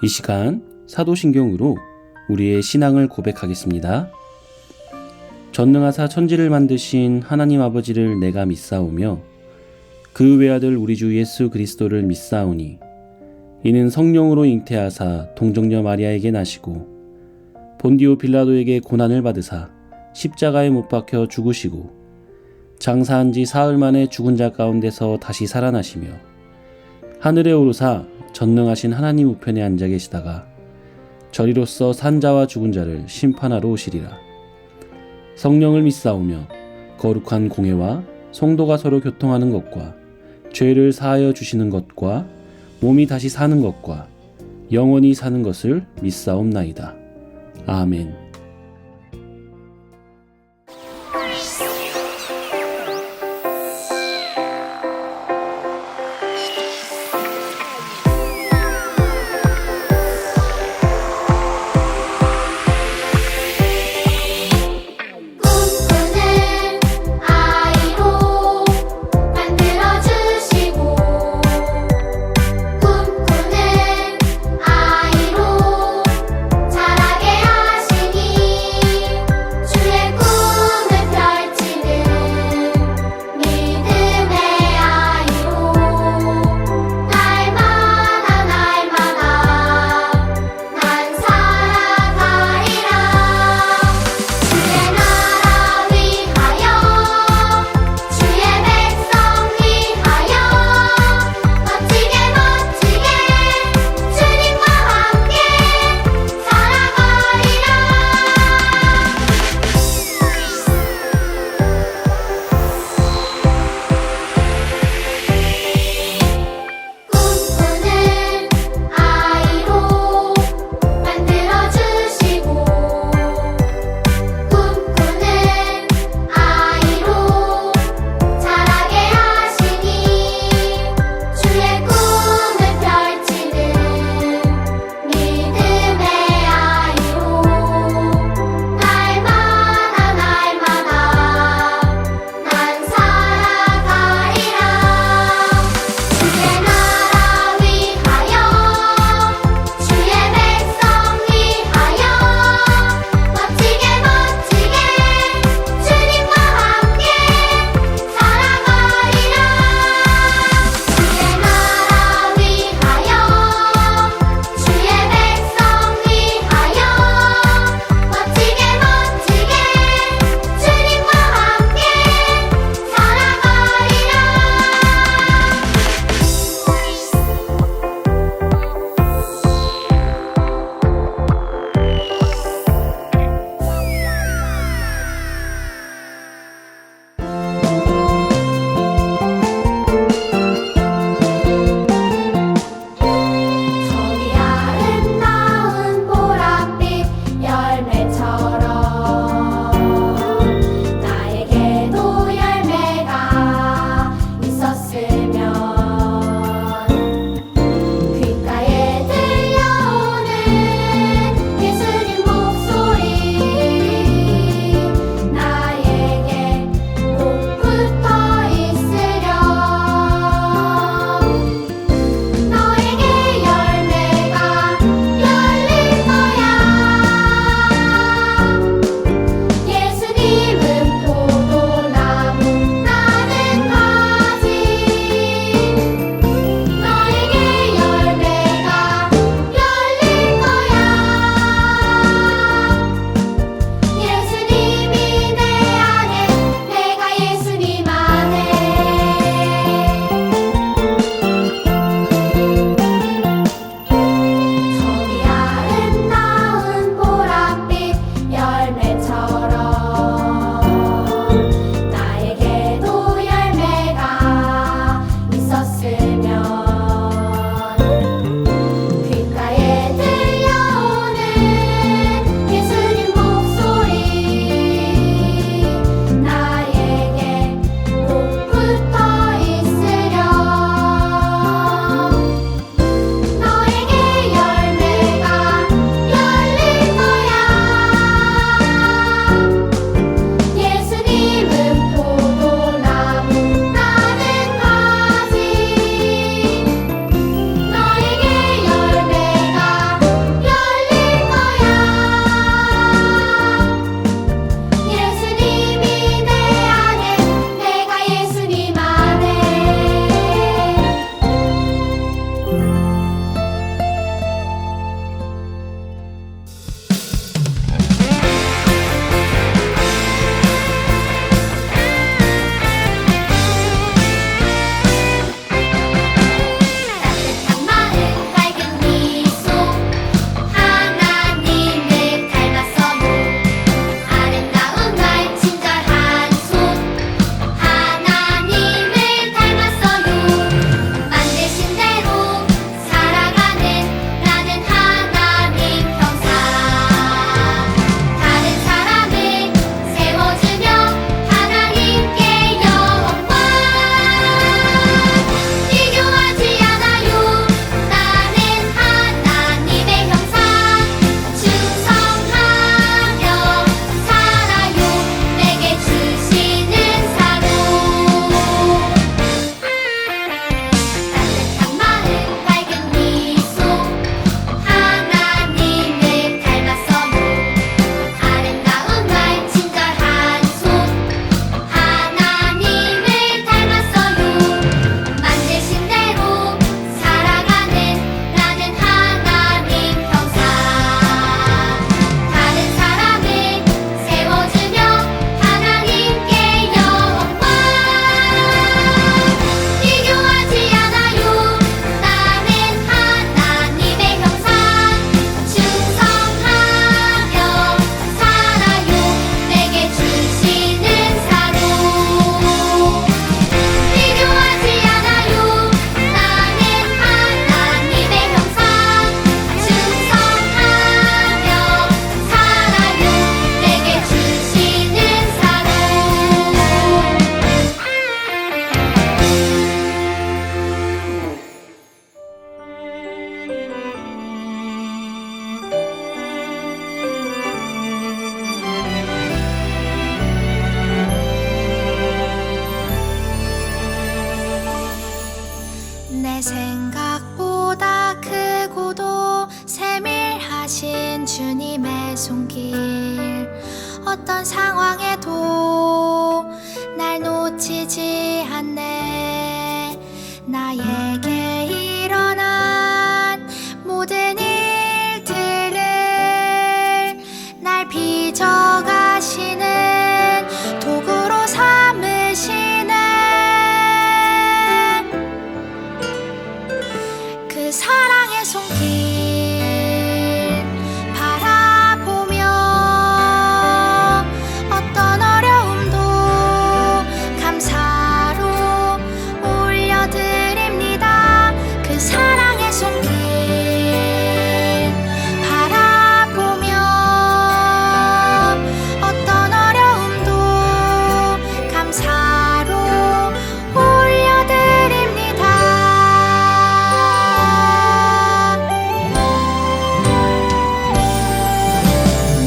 이 시간 사도신경으로 우리의 신앙을 고백하겠습니다. 전능하사 천지를 만드신 하나님 아버지를 내가 믿사오며 그 외아들 우리 주 예수 그리스도를 믿사오니 이는 성령으로 잉태하사 동정녀 마리아에게 나시고 본디오 빌라도에게 고난을 받으사 십자가에 못 박혀 죽으시고 장사한 지 사흘 만에 죽은 자 가운데서 다시 살아나시며 하늘에 오르사 전능하신 하나님 우편에 앉아 계시다가 저리로서 산자와 죽은 자를 심판하러 오시리라. 성령을 믿사오며 거룩한 공회와 성도가 서로 교통하는 것과 죄를 사하여 주시는 것과 몸이 다시 사는 것과 영원히 사는 것을 믿사옵나이다. 아멘. 꿈꾸는 아이로 자라게 하시니 내 생각보다 크고도 세밀하신 주님의 손길, 어떤 상황에도 날 놓치지 않네. 나에게 일어난 모든 일들을 날 빚어가시는 도구로 삼으시네. 그 사랑의 손길 바라보며 어떤 어려움도 감사로 올려드립니다. 그 사랑의 손길 바라보며 어떤 어려움도 감사로 올려드립니다.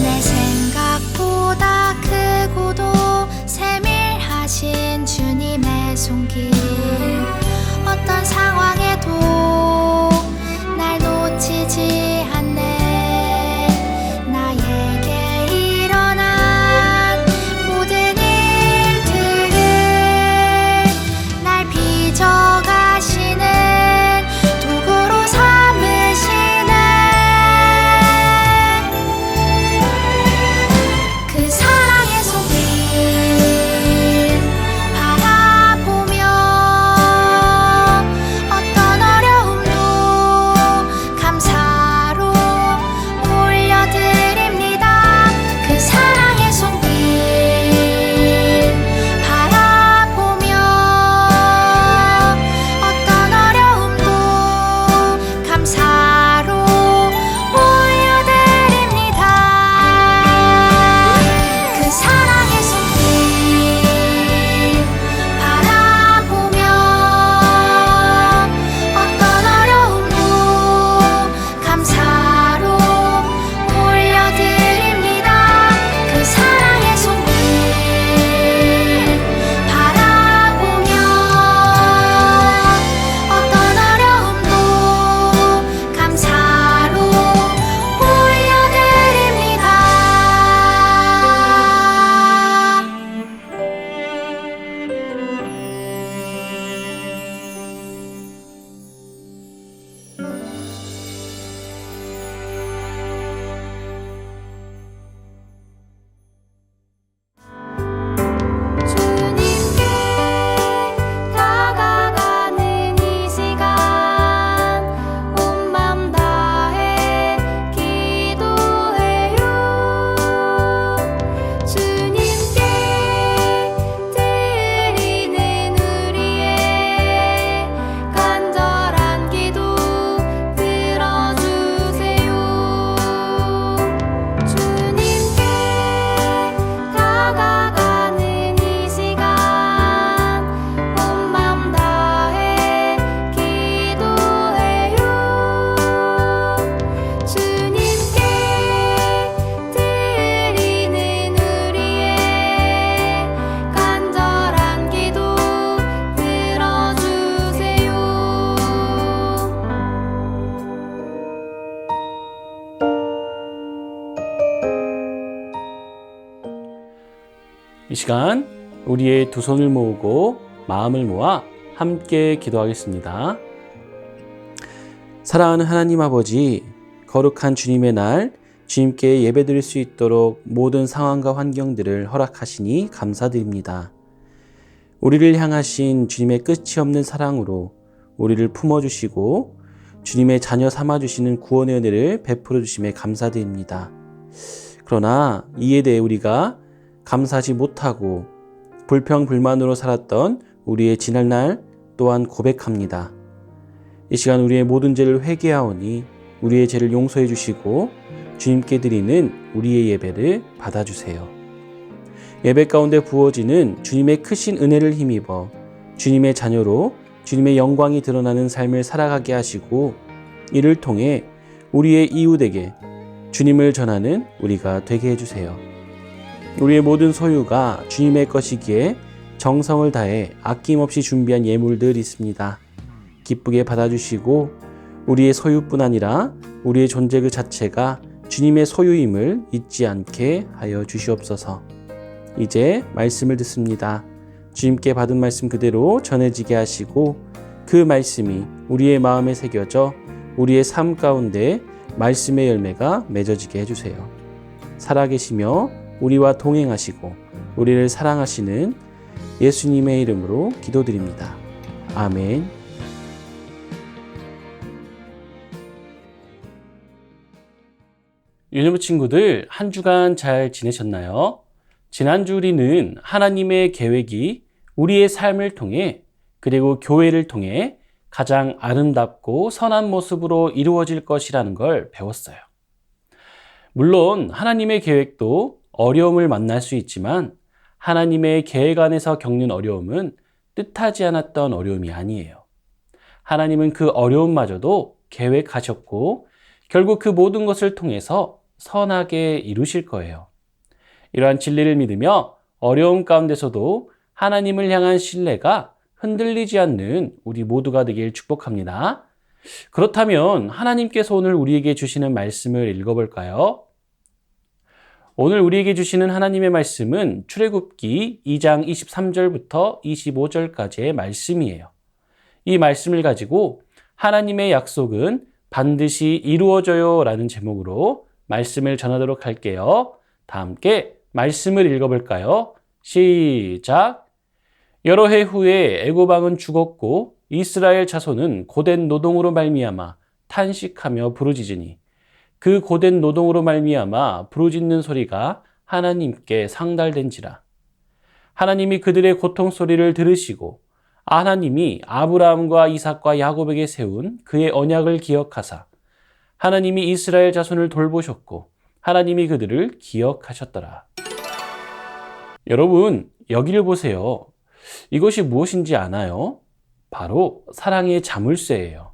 내 생각보다 크고도 세밀하신 주님의 손길, 어떤 상황에도 날 놓치지 않네. 나에게 일어난 모든 일들을 날 빚어가시는 도구로 삼으시네. 그 사랑의 손길 바라보며 어떤 어려움도 감사로 올려드립니다. 그 사랑의 손길 바라보며 어떤 어려움도 감사로 올려드립니다. 그 사랑의 손길 바라보며 어떤 어려움도 감사로 올려드립니다. 그 사랑의 손길 바라보며 어떤 어려움도 감사로 올려드립니다. 주님께 다가가는 이 시간 온 맘 다해 기도해요. 주님께 드리는 우리의 간절한 기도 들어주세요. 주님께 다가가는 이 시간 온 맘 다해 기도해요. 주님께 드리는 우리의 간절한 기도 들어주세요. 이 시간 우리의 두 손을 모으고 마음을 모아 함께 기도하겠습니다. 사랑하는 하나님 아버지, 거룩한 주님의 날 주님께 예배드릴 수 있도록 모든 상황과 환경들을 허락하시니 감사드립니다. 우리를 향하신 주님의 끝이 없는 사랑으로 우리를 품어주시고 주님의 자녀 삼아주시는 구원의 은혜를 베풀어 주심에 감사드립니다. 그러나 이에 대해 우리가 감사하지 못하고 불평불만으로 살았던 우리의 지난날 또한 고백합니다. 이 시간 우리의 모든 죄를 회개하오니 우리의 죄를 용서해 주시고 주님께 드리는 우리의 예배를 받아주세요. 예배 가운데 부어지는 주님의 크신 은혜를 힘입어 주님의 자녀로 주님의 영광이 드러나는 삶을 살아가게 하시고 이를 통해 우리의 이웃에게 주님을 전하는 우리가 되게 해주세요. 우리의 모든 소유가 주님의 것이기에 정성을 다해 아낌없이 준비한 예물들 있습니다. 기쁘게 받아주시고 우리의 소유뿐 아니라 우리의 존재 그 자체가 주님의 소유임을 잊지 않게 하여 주시옵소서. 이제 말씀을 듣습니다. 주님께 받은 말씀 그대로 전해지게 하시고 그 말씀이 우리의 마음에 새겨져 우리의 삶 가운데 말씀의 열매가 맺어지게 해주세요. 살아계시며 우리와 동행하시고 우리를 사랑하시는 예수님의 이름으로 기도드립니다. 아멘. 유년부 친구들, 한 주간 잘 지내셨나요? 지난주 우리는 하나님의 계획이 우리의 삶을 통해 그리고 교회를 통해 가장 아름답고 선한 모습으로 이루어질 것이라는 걸 배웠어요. 물론 하나님의 계획도 어려움을 만날 수 있지만 하나님의 계획 안에서 겪는 어려움은 뜻하지 않았던 어려움이 아니에요. 하나님은 그 어려움마저도 계획하셨고 결국 그 모든 것을 통해서 선하게 이루실 거예요. 이러한 진리를 믿으며 어려움 가운데서도 하나님을 향한 신뢰가 흔들리지 않는 우리 모두가 되길 축복합니다. 그렇다면 하나님께서 오늘 우리에게 주시는 말씀을 읽어볼까요? 오늘 우리에게 주시는 하나님의 말씀은 출애굽기 2장 23절부터 25절까지의 말씀이에요. 이 말씀을 가지고 하나님의 약속은 반드시 이루어져요 라는 제목으로 말씀을 전하도록 할게요. 다 함께 말씀을 읽어볼까요? 시작! 여러 해 후에 애굽 왕은 죽었고 이스라엘 자손은 고된 노동으로 말미암아 탄식하며 부르짖으니 그 고된 노동으로 말미암아 부르짖는 소리가 하나님께 상달된지라. 하나님이 그들의 고통 소리를 들으시고 하나님이 아브라함과 이삭과 야곱에게 세운 그의 언약을 기억하사 하나님이 이스라엘 자손을 돌보셨고 하나님이 그들을 기억하셨더라. 여러분, 여기를 보세요. 이것이 무엇인지 아나요? 바로 사랑의 자물쇠예요.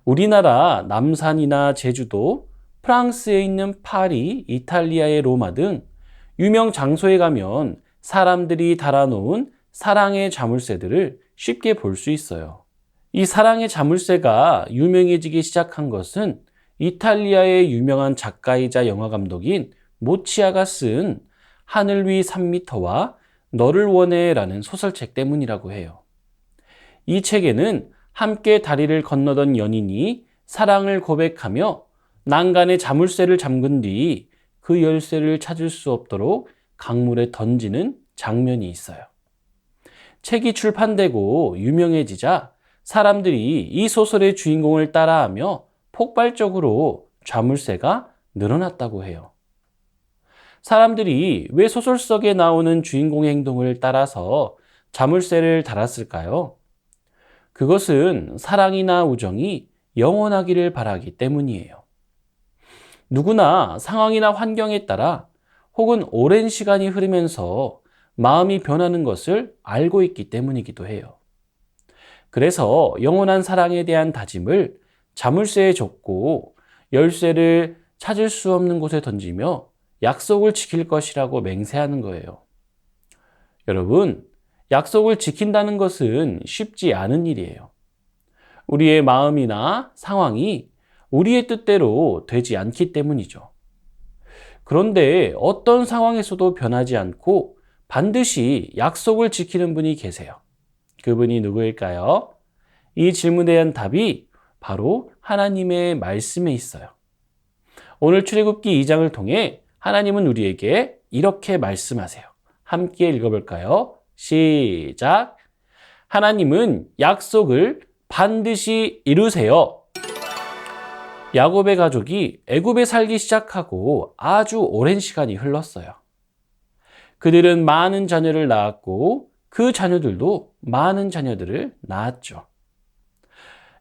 우리나라 남산이나 제주도, 프랑스에 있는 파리, 이탈리아의 로마 등 유명 장소에 가면 사람들이 달아놓은 사랑의 자물쇠들을 쉽게 볼 수 있어요. 이 사랑의 자물쇠가 유명해지기 시작한 것은 이탈리아의 유명한 작가이자 영화감독인 모치아가 쓴 하늘 위 3미터와 너를 원해라는 소설책 때문이라고 해요. 이 책에는 함께 다리를 건너던 연인이 사랑을 고백하며 난간에 자물쇠를 잠근 뒤 그 열쇠를 찾을 수 없도록 강물에 던지는 장면이 있어요. 책이 출판되고 유명해지자 사람들이 이 소설의 주인공을 따라하며 폭발적으로 자물쇠가 늘어났다고 해요. 사람들이 왜 소설 속에 나오는 주인공의 행동을 따라서 자물쇠를 달았을까요? 그것은 사랑이나 우정이 영원하기를 바라기 때문이에요. 누구나 상황이나 환경에 따라 혹은 오랜 시간이 흐르면서 마음이 변하는 것을 알고 있기 때문이기도 해요. 그래서 영원한 사랑에 대한 다짐을 자물쇠에 줬고 열쇠를 찾을 수 없는 곳에 던지며 약속을 지킬 것이라고 맹세하는 거예요. 여러분, 약속을 지킨다는 것은 쉽지 않은 일이에요. 우리의 마음이나 상황이 우리의 뜻대로 되지 않기 때문이죠. 그런데 어떤 상황에서도 변하지 않고 반드시 약속을 지키는 분이 계세요. 그분이 누구일까요? 이 질문에 대한 답이 바로 하나님의 말씀에 있어요. 오늘 출애굽기 2장을 통해 하나님은 우리에게 이렇게 말씀하세요. 함께 읽어볼까요? 시작! 하나님은 약속을 반드시 이루세요. 야곱의 가족이 애굽에 살기 시작하고 아주 오랜 시간이 흘렀어요. 그들은 많은 자녀를 낳았고 그 자녀들도 많은 자녀들을 낳았죠.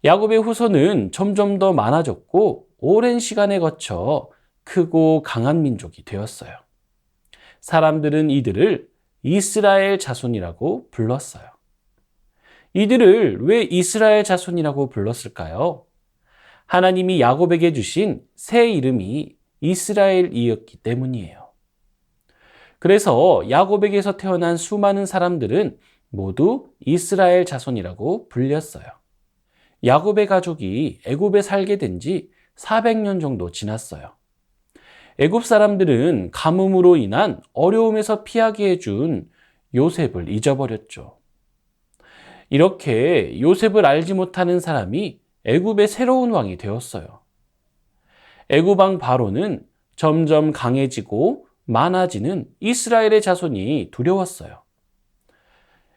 야곱의 후손은 점점 더 많아졌고 오랜 시간에 거쳐 크고 강한 민족이 되었어요. 사람들은 이들을 이스라엘 자손이라고 불렀어요. 이들을 왜 이스라엘 자손이라고 불렀을까요? 하나님이 야곱에게 주신 새 이름이 이스라엘이었기 때문이에요. 그래서 야곱에게서 태어난 수많은 사람들은 모두 이스라엘 자손이라고 불렸어요. 야곱의 가족이 애굽에 살게 된 지 400년 정도 지났어요. 애굽 사람들은 가뭄으로 인한 어려움에서 피하게 해준 요셉을 잊어버렸죠. 이렇게 요셉을 알지 못하는 사람이 애굽의 새로운 왕이 되었어요. 애굽 왕 바로는 점점 강해지고 많아지는 이스라엘의 자손이 두려웠어요.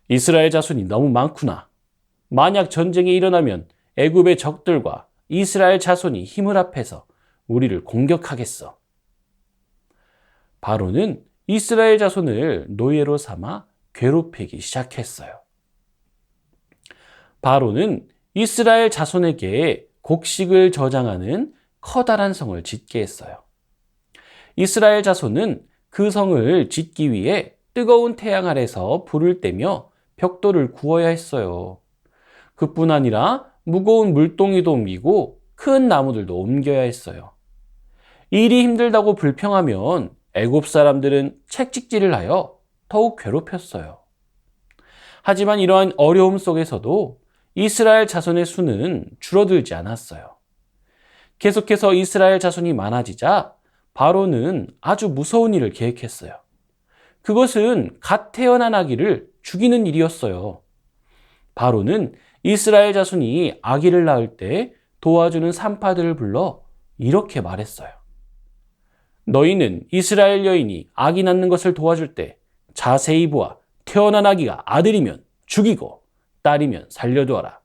이스라엘 자손이 너무 많구나. 만약 전쟁이 일어나면 애굽의 적들과 이스라엘 자손이 힘을 합해서 우리를 공격하겠어. 바로는 이스라엘 자손을 노예로 삼아 괴롭히기 시작했어요. 바로는 이스라엘 자손에게 곡식을 저장하는 커다란 성을 짓게 했어요. 이스라엘 자손은 그 성을 짓기 위해 뜨거운 태양 아래서 불을 떼며 벽돌을 구워야 했어요. 그뿐 아니라 무거운 물동이도 옮기고 큰 나무들도 옮겨야 했어요. 일이 힘들다고 불평하면 애굽 사람들은 채찍질을 하여 더욱 괴롭혔어요. 하지만 이러한 어려움 속에서도 이스라엘 자손의 수는 줄어들지 않았어요. 계속해서 이스라엘 자손이 많아지자 바로는 아주 무서운 일을 계획했어요. 그것은 갓 태어난 아기를 죽이는 일이었어요. 바로는 이스라엘 자손이 아기를 낳을 때 도와주는 산파들을 불러 이렇게 말했어요. 너희는 이스라엘 여인이 아기 낳는 것을 도와줄 때 자세히 보아 태어난 아기가 아들이면 죽이고 딸이면 살려두어라.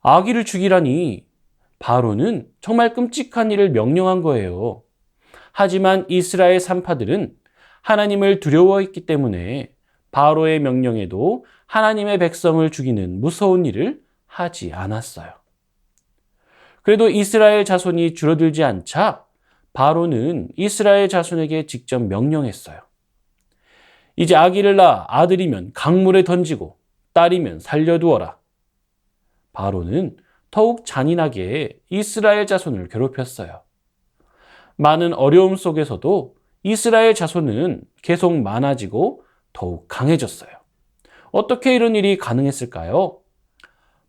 아기를 죽이라니 바로는 정말 끔찍한 일을 명령한 거예요. 하지만 이스라엘 산파들은 하나님을 두려워했기 때문에 바로의 명령에도 하나님의 백성을 죽이는 무서운 일을 하지 않았어요. 그래도 이스라엘 자손이 줄어들지 않자 바로는 이스라엘 자손에게 직접 명령했어요. 이제 아기를 낳아 아들이면 강물에 던지고 딸이면 살려두어라. 바로는 더욱 잔인하게 이스라엘 자손을 괴롭혔어요. 많은 어려움 속에서도 이스라엘 자손은 계속 많아지고 더욱 강해졌어요. 어떻게 이런 일이 가능했을까요?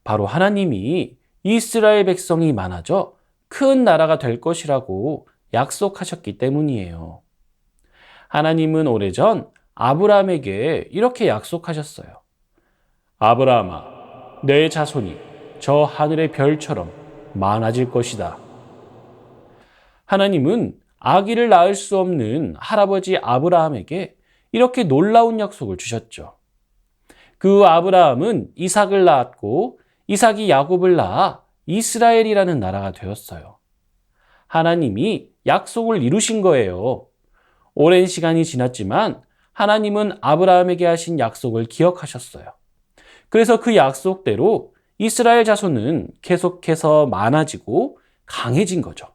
바로 하나님이 이스라엘 백성이 많아져 큰 나라가 될 것이라고 약속하셨기 때문이에요. 하나님은 오래전 아브라함에게 이렇게 약속하셨어요. 아브라함아, 내 자손이 저 하늘의 별처럼 많아질 것이다. 하나님은 아기를 낳을 수 없는 할아버지 아브라함에게 이렇게 놀라운 약속을 주셨죠. 그 아브라함은 이삭을 낳았고 이삭이 야곱을 낳아 이스라엘이라는 나라가 되었어요. 하나님이 약속을 이루신 거예요. 오랜 시간이 지났지만 하나님은 아브라함에게 하신 약속을 기억하셨어요. 그래서 그 약속대로 이스라엘 자손은 계속해서 많아지고 강해진 거죠.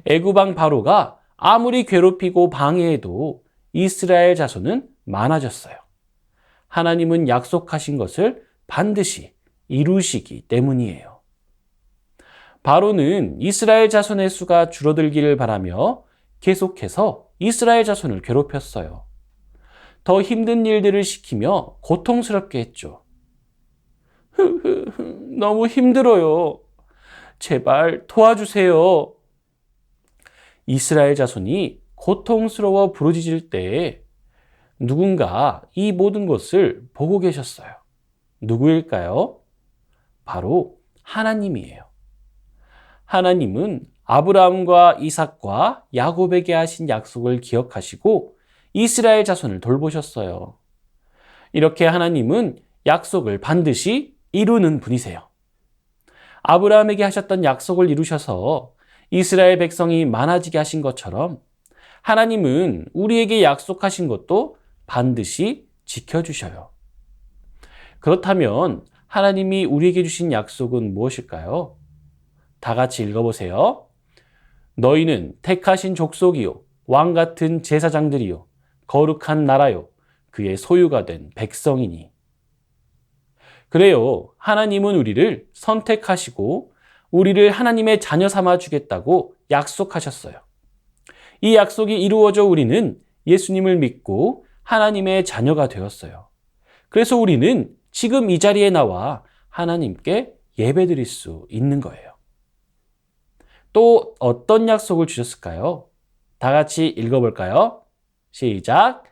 애굽 왕 바로가 아무리 괴롭히고 방해해도 이스라엘 자손은 많아졌어요. 하나님은 약속하신 것을 반드시 이루시기 때문이에요. 바로는 이스라엘 자손의 수가 줄어들기를 바라며 계속해서 이스라엘 자손을 괴롭혔어요. 더 힘든 일들을 시키며 고통스럽게 했죠. 너무 힘들어요. 제발 도와주세요. 이스라엘 자손이 고통스러워 부르짖을 때 누군가 이 모든 것을 보고 계셨어요. 누구일까요? 바로 하나님이에요. 하나님은 아브라함과 이삭과 야곱에게 하신 약속을 기억하시고 이스라엘 자손을 돌보셨어요. 이렇게 하나님은 약속을 반드시 이루는 분이세요. 아브라함에게 하셨던 약속을 이루셔서 이스라엘 백성이 많아지게 하신 것처럼 하나님은 우리에게 약속하신 것도 반드시 지켜주셔요. 그렇다면 하나님이 우리에게 주신 약속은 무엇일까요? 다 같이 읽어보세요. 너희는 택하신 족속이요 왕 같은 제사장들이요 거룩한 나라요 그의 소유가 된 백성이니. 그래요. 하나님은 우리를 선택하시고 우리를 하나님의 자녀 삼아 주겠다고 약속하셨어요. 이 약속이 이루어져 우리는 예수님을 믿고 하나님의 자녀가 되었어요. 그래서 우리는 지금 이 자리에 나와 하나님께 예배드릴 수 있는 거예요. 또 어떤 약속을 주셨을까요? 다 같이 읽어볼까요? 시작!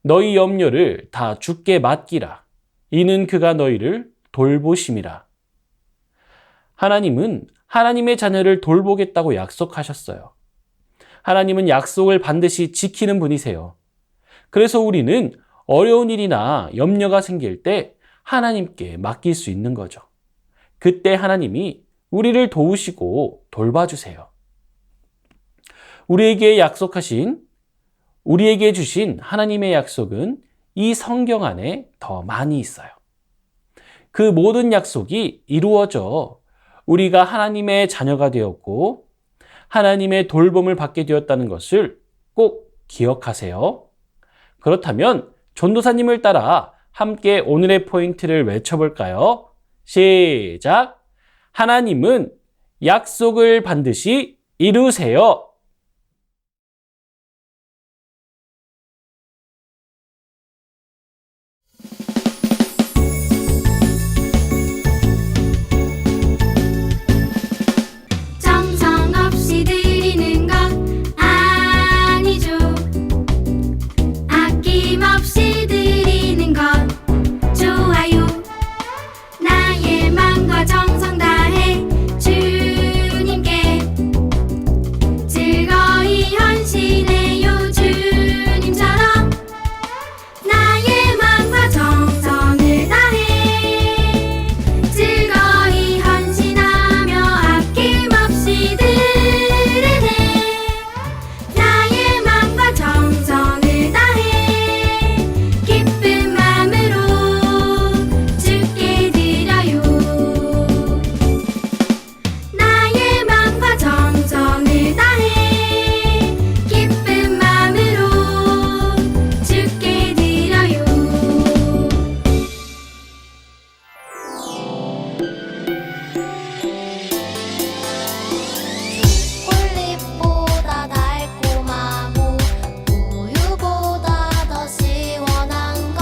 너희 염려를 다 주께 맡기라. 이는 그가 너희를 돌보심이라. 하나님은 하나님의 자녀를 돌보겠다고 약속하셨어요. 하나님은 약속을 반드시 지키는 분이세요. 그래서 우리는 어려운 일이나 염려가 생길 때 하나님께 맡길 수 있는 거죠. 그때 하나님이 우리를 도우시고 돌봐주세요. 우리에게 주신 하나님의 약속은 이 성경 안에 더 많이 있어요. 그 모든 약속이 이루어져 우리가 하나님의 자녀가 되었고 하나님의 돌봄을 받게 되었다는 것을 꼭 기억하세요. 그렇다면 전도사님을 따라 함께 오늘의 포인트를 외쳐볼까요? 시작! 하나님은 약속을 반드시 이루세요. 정성 없이 드리는 것 아니죠. 아낌없이 드리는 것 좋아요. 나의 마음과 정성 다해 주님께 즐거이 헌신해요. 주님처럼 나의 마음과 정성을 다해 즐거이 헌신하며 아낌없이 드리네. 나의 마음과 정성을 다해 기쁜 마음으로 주께 드려요. 나의 마음과 정성을 다해 기쁜 마음으로 주께 드려요. 꿀잎보다 달콤하고 우유보다 더 시원한 것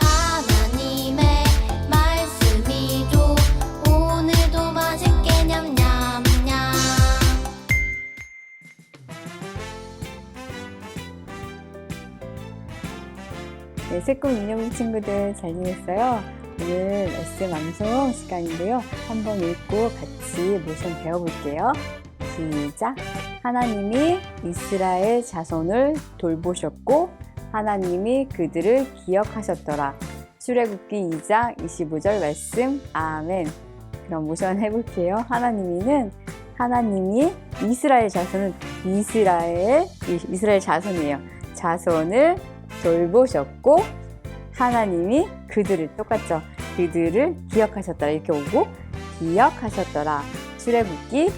하나님의 말씀이죠. 오늘도 맛있게 냠냠냠. 네, 새꿈 인형 친구들 잘 지냈어요? 오늘 말씀 암송 시간인데요. 한번 읽고 같이 모션 배워볼게요. 시작! 하나님이 이스라엘 자손을 돌보셨고 하나님이 그들을 기억하셨더라. 출애굽기 2장 25절 말씀. 아멘. 그럼 모션 해볼게요. 하나님이 이스라엘 자손은 이스라엘 자손이에요. 자손을 돌보셨고 하나님이 그들을 똑같죠. 그들을 기억하셨더라. 이렇게 오고 기억하셨더라. 출애굽기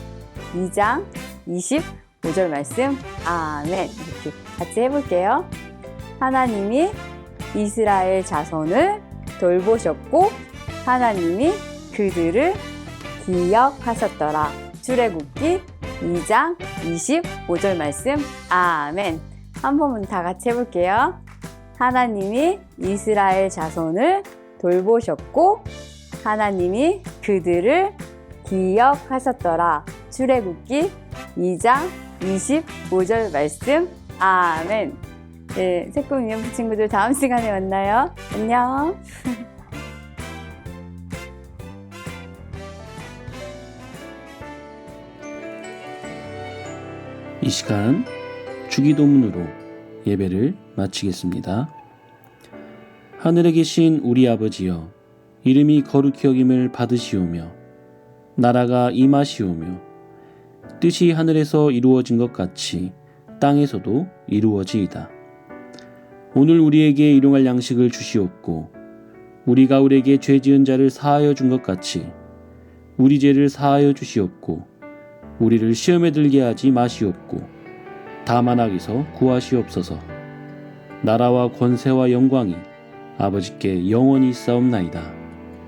2장 25절 말씀. 아멘. 이렇게 같이 해볼게요. 하나님이 이스라엘 자손을 돌보셨고 하나님이 그들을 기억하셨더라. 출애굽기 2장 25절 말씀. 아멘. 한 번만 다 같이 해볼게요. 하나님이 이스라엘 자손을 돌보셨고 하나님이 그들을 기억하셨더라. 출애굽기 2장 25절 말씀. 아멘. 네, 새꿈 인형 친구들 다음 시간에 만나요. 안녕. 이 시간 주기도문으로 예배를 마치겠습니다. 하늘에 계신 우리 아버지여, 이름이 거룩히 여김을 받으시오며 나라가 임하시오며 뜻이 하늘에서 이루어진 것 같이 땅에서도 이루어지이다. 오늘 우리에게 일용할 양식을 주시옵고 우리가 우리에게 죄 지은 자를 사하여 준 것 같이 우리 죄를 사하여 주시옵고 우리를 시험에 들게 하지 마시옵고 다만 악에서 구하시옵소서. 나라와 권세와 영광이 아버지께 영원히 있사옵나이다.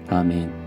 아멘.